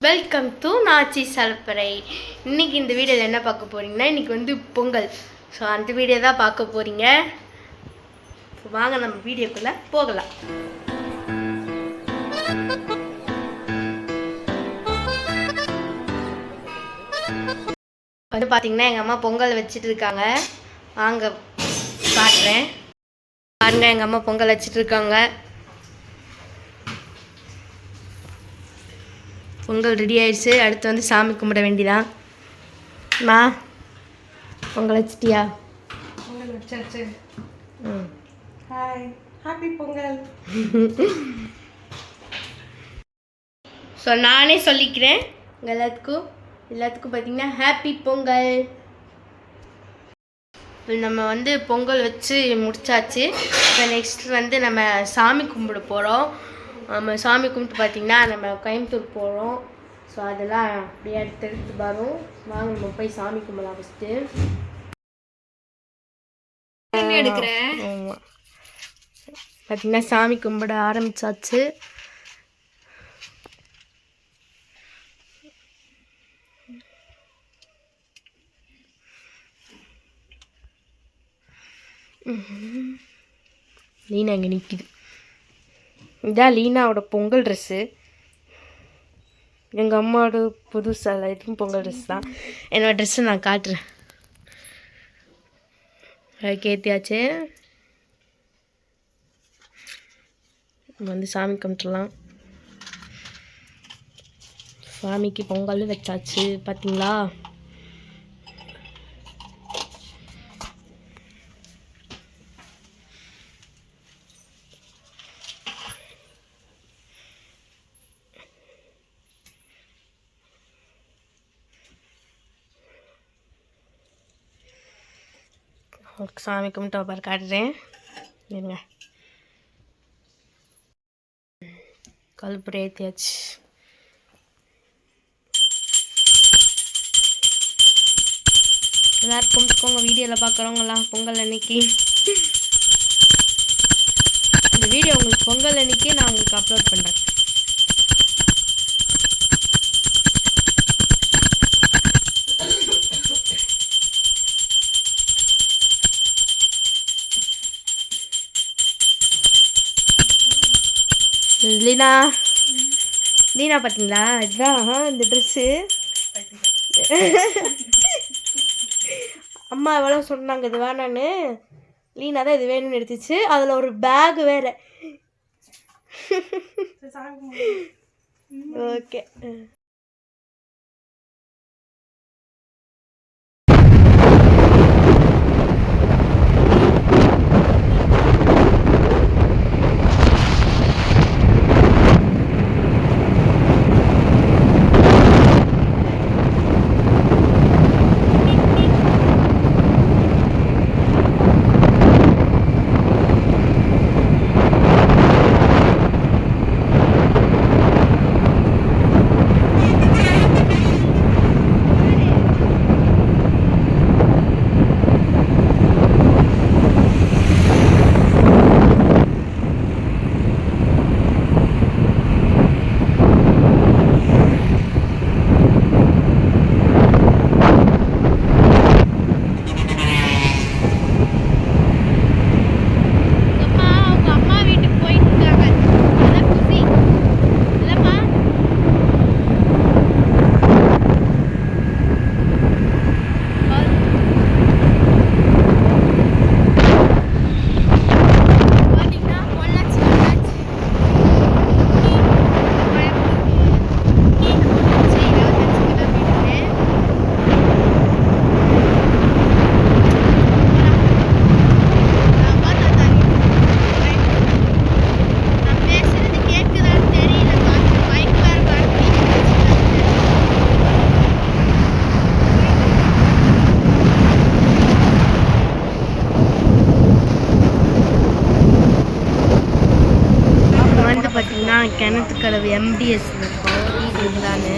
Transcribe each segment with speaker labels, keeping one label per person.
Speaker 1: Welcome to Nachi சலப்பறை. இன்றைக்கி இந்த வீடியோவில் என்ன பார்க்க போகிறீங்கன்னா, இன்றைக்கி வந்து பொங்கல். ஸோ அந்த வீடியோ தான் பார்க்க போகிறீங்க. ஸோ வாங்க நம்ம வீடியோக்குள்ளே போகலாம். வந்து பார்த்திங்கன்னா எங்கள் அம்மா பொங்கல் வச்சுட்டு இருக்காங்க. வாங்க காட்டுறேன். பாருங்க, எங்கள் அம்மா பொங்கல் வச்சுட்டு இருக்காங்க. பொங்கல் ரெடி ஆயிடுச்சு. அடுத்து வந்து சாமி கும்பிட வேண்டியதான். மா பொங்கல் வச்சிட்டியா?
Speaker 2: பொங்கல் வச்சாச்சு. Hi, happy Pongal.
Speaker 1: ஸோ நானே சொல்லிக்கிறேன் எல்லாத்துக்கும் பார்த்திங்கன்னா ஹாப்பி பொங்கல். நம்ம வந்து பொங்கல் வச்சு முடிச்சாச்சு. இப்போ நெக்ஸ்ட் வந்து நம்ம சாமி கும்பிட போகிறோம். நம்ம சாமி கும்பிட்டு பார்த்திங்கன்னா நம்ம கோயம்புத்தூர் போகிறோம். ஸோ அதெல்லாம் அப்படியே எடுத்து வரும். வாங்க நம்ம போய் சாமி கும்பிடலாம். ஃபஸ்ட்டு
Speaker 2: எடுக்கிறேன்.
Speaker 1: ஆமாம், பார்த்திங்கன்னா சாமி கும்பிட ஆரம்பித்தாச்சு. லீனா இங்கே நிற்கிது. இதான் லீனாவோட பொங்கல் ட்ரெஸ்ஸு. எங்கள் அம்மாவோட புதுசாக இதுவும் பொங்கல் ட்ரெஸ் தான். என்னோடய ட்ரெஸ்ஸை நான் காட்டுறேன். கேத்தியாச்சு. வந்து சாமி கும்பிட்டுலாம். சாமிக்கு பொங்கல் வச்சாச்சு. பார்த்தீங்களா? சாமி கும்பிட்டு பாரு காட்டுறேன். இருங்க, கல்புரை ஏற்றியாச்சு. எல்லாரும் கும்பிட்டுக்கோங்க. வீடியோவில் பார்க்குறவங்களாம் பொங்கல் அன்னைக்கு. இந்த வீடியோ உங்களுக்கு பொங்கல் அன்னைக்கு நான் உங்களுக்கு அப்லோட் பண்ணுறேன். லீனா பார்த்தீங்களா? இதுதான் இந்த ட்ரெஸ்ஸு. அம்மா எவ்வளோ சொன்னாங்க இது வேணான்னு. லீனா தான் இது வேணும்னு எடுத்துச்சு. அதில் ஒரு பேக் வேறு. ஓகே. பார்த்திங்கன்னா கிணத்துக்கடவு MDS இருக்கும். இதுதானு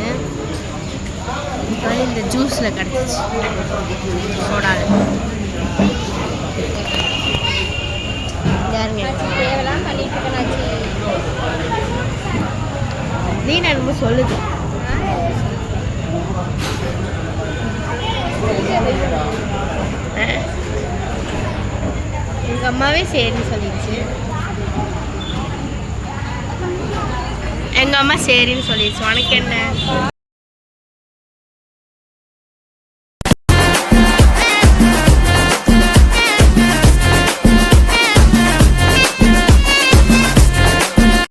Speaker 1: இந்த ஜூஸில் கிடச்சிச்சு சோடாவில். யாருங்க நீ என்னமோ சொல்லுது. எங்கள் அம்மாவே சரின்னு சொல்லிடுச்சு. எங்கள் அம்மா சரின்னு சொல்லிடுச்சு. உனக்கு என்ன?